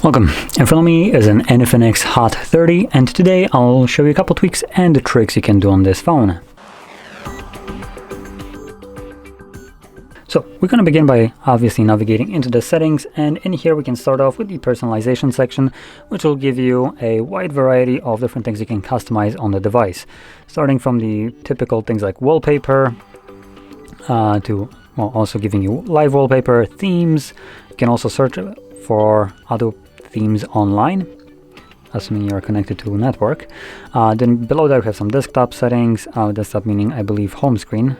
Welcome. In front of me is an Infinix Hot 30, and today I'll show you a couple tweaks and tricks you can do on this phone. So we're going to begin by obviously navigating into the settings, and in here we can start off with the personalization section, which will give you a wide variety of different things you can customize on the device, starting from the typical things like wallpaper to also giving you live wallpaper, themes. You can also search for other themes online, assuming you're connected to a network. Then below that we have some desktop settings, desktop meaning I believe home screen.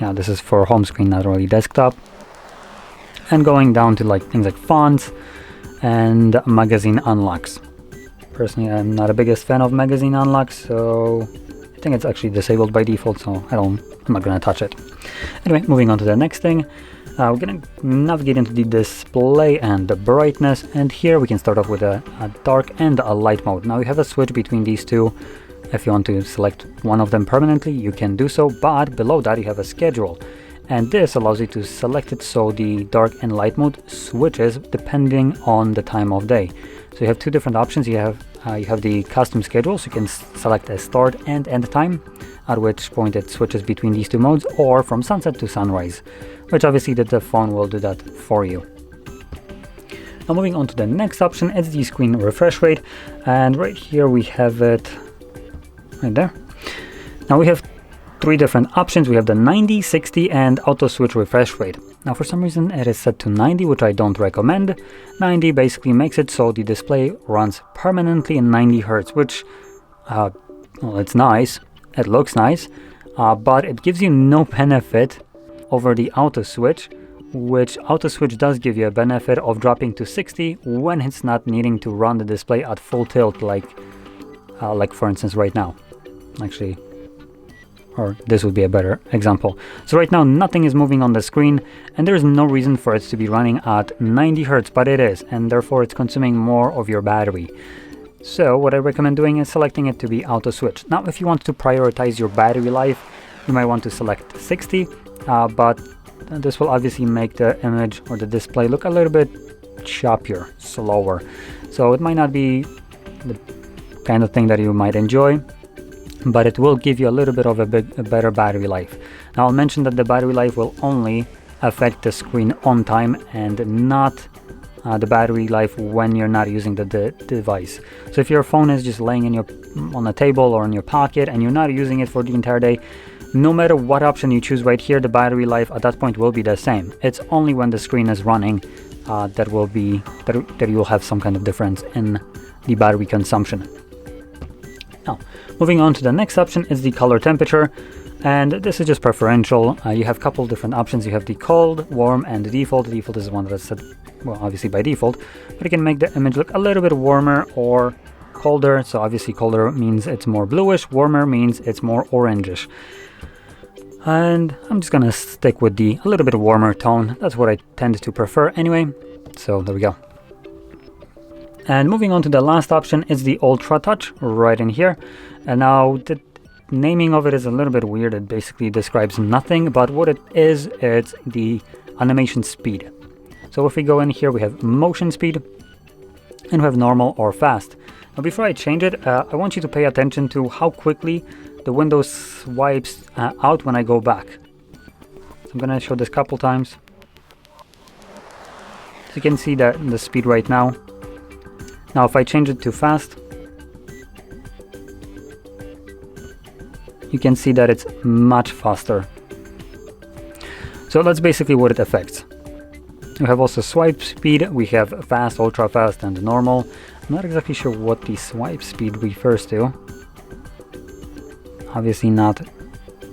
Yeah, this is for home screen, not really desktop. And going down to things like fonts and magazine unlocks. Personally, I'm not a biggest fan of magazine unlocks, so I think it's actually disabled by default, so I'm not gonna touch it. Anyway, moving on to the next thing. We're going to navigate into the display and the brightness, and here we can start off with a dark and a light mode. Now you have a switch between these two. If you want to select one of them permanently, you can do so, but below that you have a schedule, and this allows you to select it so the dark and light mode switches depending on the time of day. So you have two different options. You have the custom schedule, so you can select a start and end time, at which point it switches between these two modes, or from sunset to sunrise, which obviously the phone will do that for you. Now moving on to the next option, it's the screen refresh rate, and right here we have it right there. Now we have three different options. We have the 90, 60 and auto switch refresh rate. Now for some reason it is set to 90, which I don't recommend. 90 basically makes it so the display runs permanently in 90 Hz, which it's nice, it looks nice, but it gives you no benefit over the auto switch, which auto switch does give you a benefit of dropping to 60 when it's not needing to run the display at full tilt, like for instance right now. Actually, or this would be a better example. So right now nothing is moving on the screen, and there is no reason for it to be running at 90 Hz, but it is, and therefore it's consuming more of your battery. So what I recommend doing is selecting it to be auto switch. Now if you want to prioritize your battery life, you might want to select 60, but this will obviously make the image or the display look a little bit choppier, slower. So it might not be the kind of thing that you might enjoy, but it will give you a little bit of a better battery life. Now I'll mention that the battery life will only affect the screen on time and not the battery life when you're not using the device. So if your phone is just laying on a table or in your pocket and you're not using it for the entire day, no matter what option you choose right here, the battery life at that point will be the same. It's only when the screen is running that you'll have some kind of difference in the battery consumption. Now, moving on to the next option is the color temperature, and this is just preferential. You have a couple different options. You have the cold, warm, and the default. The default is the one that's set, well, obviously by default, but you can make the image look a little bit warmer or colder. So obviously colder means it's more bluish, warmer means it's more orangish. And I'm just gonna stick with a little bit warmer tone. That's what I tend to prefer anyway. So there we go. And moving on to the last option is the Ultra Touch right in here. And now the naming of it is a little bit weird. It basically describes nothing, but what it is, it's the animation speed. So if we go in here, we have motion speed and we have normal or fast. Now before I change it, I want you to pay attention to how quickly the window swipes out when I go back. So I'm gonna show this a couple times. So you can see that the speed right now. Now if I change it to fast, you can see that it's much faster. So that's basically what it affects. We have also swipe speed, we have fast, ultra fast, and normal. I'm not exactly sure what the swipe speed refers to. Obviously not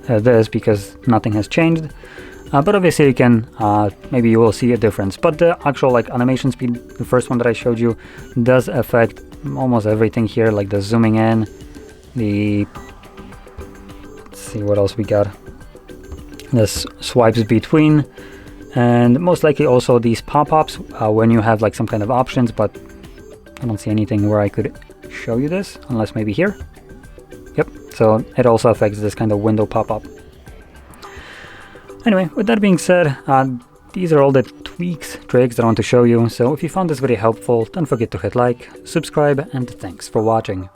this, because nothing has changed. But obviously you can, maybe you will see a difference. But the actual animation speed, the first one that I showed you, does affect almost everything here, like the zooming in, let's see what else we got. The swipes between, and most likely also these pop-ups when you have some kind of options, but I don't see anything where I could show you this, unless maybe here. Yep, so it also affects this kind of window pop-up. Anyway, with that being said, these are all the tweaks, tricks that I want to show you. So if you found this video helpful, don't forget to hit like, subscribe, and thanks for watching.